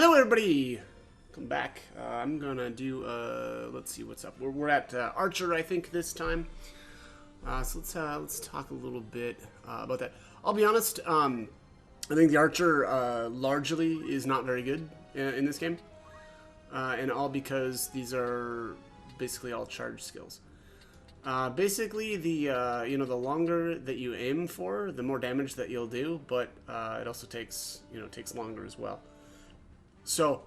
Hello, everybody. Come back. I'm gonna do. Let's see what's up. We're at Archer, I think, this time. So let's talk a little bit about that. I'll be honest. I think the Archer largely is not very good in this game, and all because these are basically all charge skills. Basically, the longer that you aim for, the more damage that you'll do, but it also takes longer as well. So,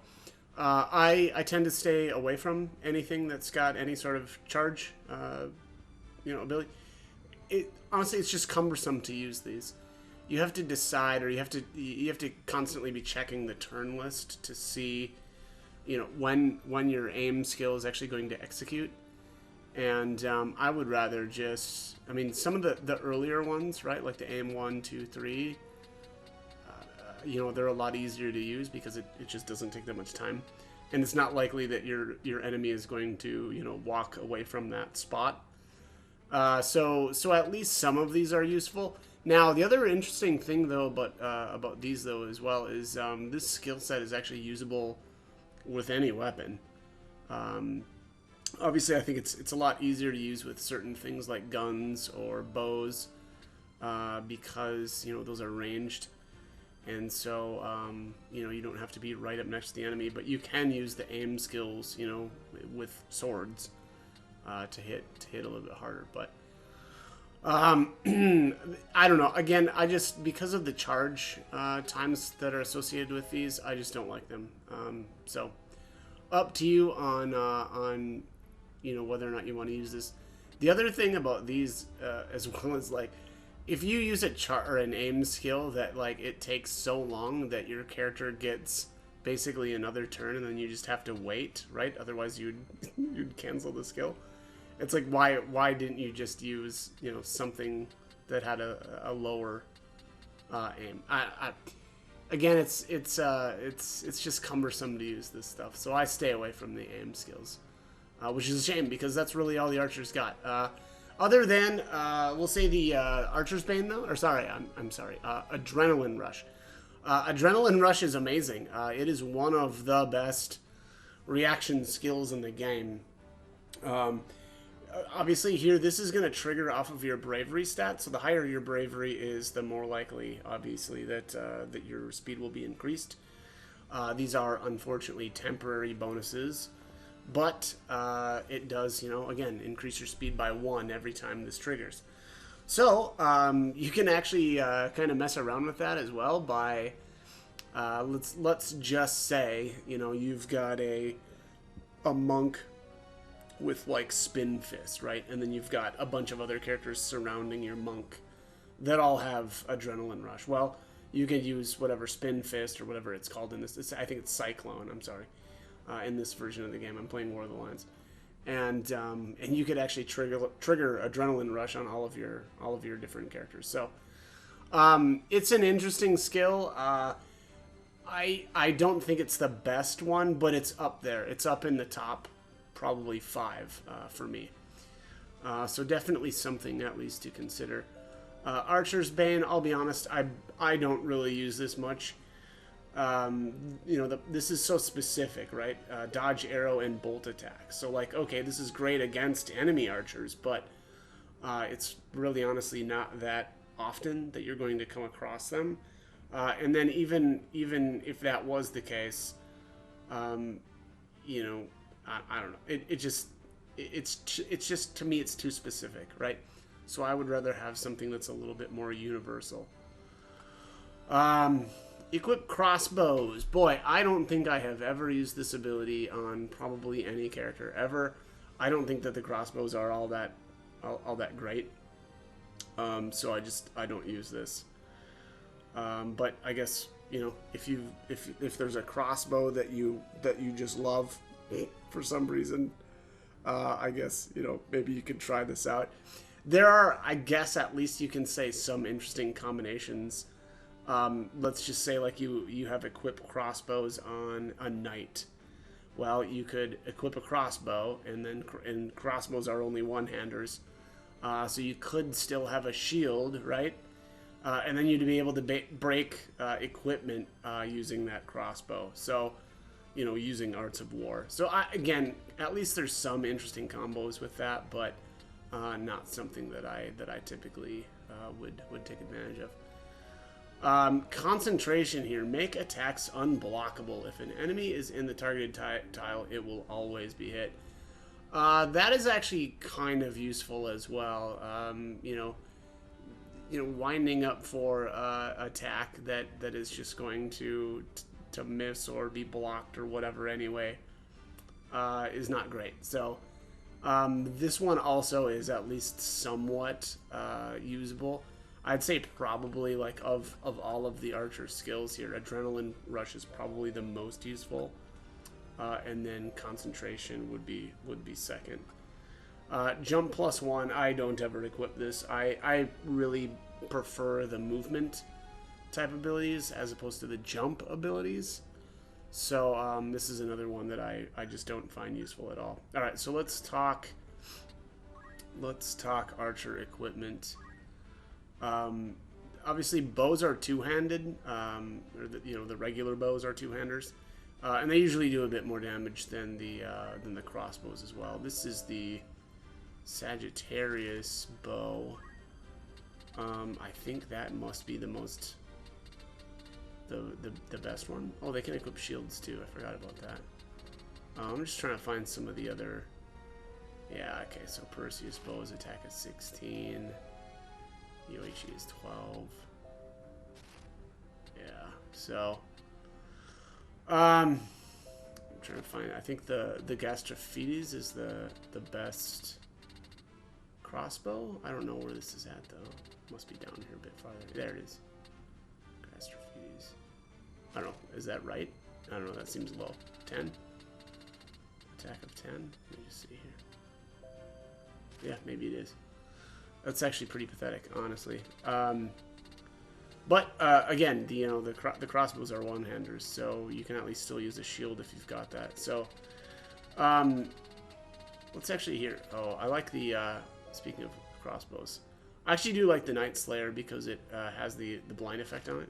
I tend to stay away from anything that's got any sort of charge, ability. Honestly, it's just cumbersome to use these. You have to decide, or you have to constantly be checking the turn list to see, when your aim skill is actually going to execute. And I would rather just, some of the earlier ones, right, like the aim 1, 2, 3. They're a lot easier to use because it just doesn't take that much time, and it's not likely that your enemy is going to walk away from that spot. So at least some of these are useful. Now, the other interesting thing though about these though as well is this skill set is actually usable with any weapon. Obviously, I think it's a lot easier to use with certain things like guns or bows because those are ranged. And so, you don't have to be right up next to the enemy, but you can use the aim skills, with swords, to hit a little bit harder. But, I don't know. Again, because of the charge, times that are associated with these, I just don't like them. So, up to you on, whether or not you want to use this. The other thing about these, as well as if you use an aim skill that it takes so long that your character gets basically another turn and then you just have to wait, right? Otherwise you'd cancel the skill. It's like why didn't you just use something that had a lower aim? Again, it's just cumbersome to use this stuff, so I stay away from the aim skills, which is a shame because that's really all the archers got. Other than, we'll say the Archer's Bane, though. Or sorry, I'm sorry. Adrenaline Rush. Adrenaline Rush is amazing. It is one of the best reaction skills in the game. Obviously, here, this is going to trigger off of your bravery stat. So the higher your bravery is, the more likely, obviously, that your speed will be increased. These are, unfortunately, temporary bonuses. But it does, again, increase your speed by 1 every time this triggers. So you can actually kind of mess around with that as well by, let's just say, you've got a monk with spin fist, right? And then you've got a bunch of other characters surrounding your monk that all have adrenaline rush. Well, you can use whatever spin fist or whatever it's called in this. I think it's cyclone. I'm sorry. In this version of the game, I'm playing War of the Lions, and you could actually trigger adrenaline rush on all of your different characters. So it's an interesting skill. I don't think it's the best one, but it's up there. It's up in the top, probably 5 for me. So definitely something at least to consider. Archer's Bane. I'll be honest, I don't really use this much. This is so specific, right? Dodge, arrow, and bolt attack. So, okay, this is great against enemy archers, but it's really honestly not that often that you're going to come across them. And then even if that was the case, I don't know. It's just, to me, it's too specific, right? So I would rather have something that's a little bit more universal. Equip crossbows. Boy, I don't think I have ever used this ability on probably any character ever. I don't think that the crossbows are all that great. So I don't use this. But I guess if there's a crossbow that you just love for some reason, I guess maybe you could try this out. There are, I guess, at least you can say some interesting combinations. Let's just say you have equipped crossbows on a knight. Well, you could equip a crossbow, and crossbows are only one-handers, so you could still have a shield, right? and then you'd be able to break equipment using that crossbow. So, you know, using Arts of War. So again, at least there's some interesting combos with that, but not something that I typically would take advantage of. Concentration here. Make attacks unblockable. If an enemy is in the targeted tile, it will always be hit. That is actually kind of useful as well. You know, winding up for attack that is just going to miss or be blocked or whatever anyway is not great. So this one also is at least somewhat usable. I'd say probably, like, of all of the archer skills here, Adrenaline Rush is probably the most useful, and then Concentration would be second. Jump +1, I don't ever equip this. I really prefer the movement type abilities as opposed to the jump abilities. So this is another one that I just don't find useful at all. All right, so let's talk archer equipment. Obviously, bows are two-handed, or the regular bows are two-handers, and they usually do a bit more damage than the crossbows as well. This is the Sagittarius bow. I think that must be the best one. Oh, they can equip shields too. I forgot about that. I'm just trying to find some of the other. Yeah, okay. So Perseus bows attack at 16. Yoichi is 12. Yeah, so I'm trying to find. I think the Gastrophides is the best crossbow. I don't know where this is at though. Must be down here a bit farther. There it is. Gastrophides. I don't know. Is that right? I don't know. That seems low. 10. Attack of 10. Let me just see here. Yeah, maybe it is. That's actually pretty pathetic, honestly. But again, the crossbows are one-handers, so you can at least still use a shield if you've got that. So, let's actually hear. Oh, I like the. Speaking of crossbows, I actually do like the Night Slayer because it has the blind effect on it.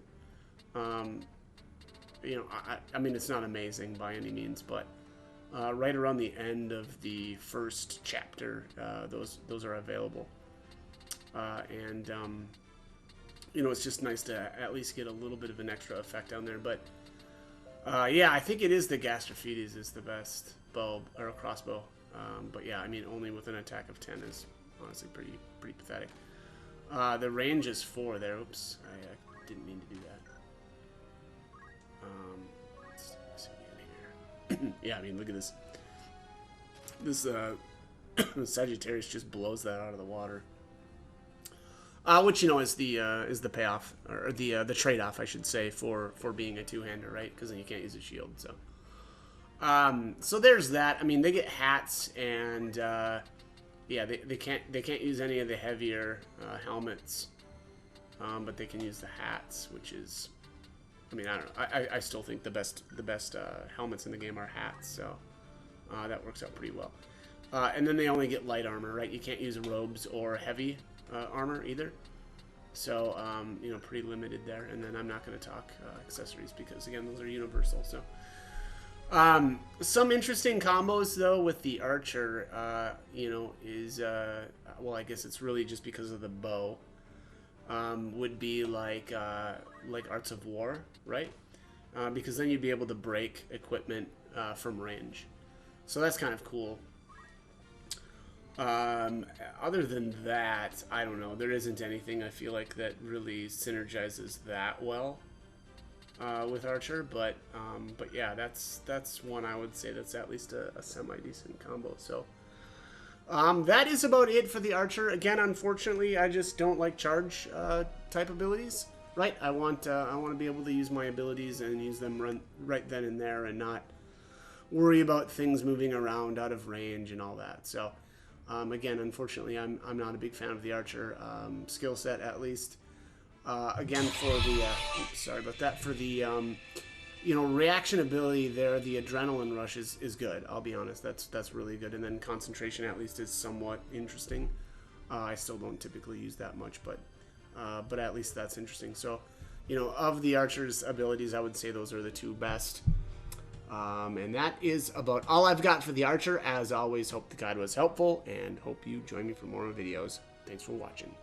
I mean, it's not amazing by any means, but right around the end of the first chapter, those are available. It's just nice to at least get a little bit of an extra effect down there. But yeah, I think it is the Gastrophides is the best bow or crossbow. But yeah, I mean, only with an attack of 10 is honestly pretty pathetic. The range is 4 there. Oops, I didn't mean to do that. Let's see here. Yeah, I mean, look at this. This Sagittarius just blows that out of the water. Which is the payoff, or the trade-off, I should say, for being a two-hander, right? Because then you can't use a shield. So, so there's that. I mean, they get hats, and yeah, they can't use any of the heavier helmets, but they can use the hats, which is, I mean, I don't know. I still think the best helmets in the game are hats, so that works out pretty well. And then they only get light armor, right? You can't use robes or heavy armor either, so pretty limited there. And then I'm not going to talk accessories because again, those are universal. So some interesting combos though with the archer, is well, I guess it's really just because of the bow. Would be like Arts of War, right? Because then you'd be able to break equipment from range, so that's kind of cool. Other than that, I don't know. There isn't anything I feel like that really synergizes that well with Archer, but yeah, that's one I would say that's at least a semi-decent combo. So that is about it for the Archer. Again, unfortunately, I just don't like charge type abilities. Right? I want to be able to use my abilities and use them right then and there, and not worry about things moving around out of range and all that. So. Again, unfortunately, I'm not a big fan of the Archer skill set, at least. Again, for the sorry about that. For the reaction ability there, the Adrenaline Rush is good. I'll be honest, that's really good. And then Concentration, at least, is somewhat interesting. I still don't typically use that much, but but at least that's interesting. So, you know, of the archer's abilities, I would say those are the two best. And that is about all I've got for the archer. As always, hope the guide was helpful, and hope you join me for more videos. Thanks for watching.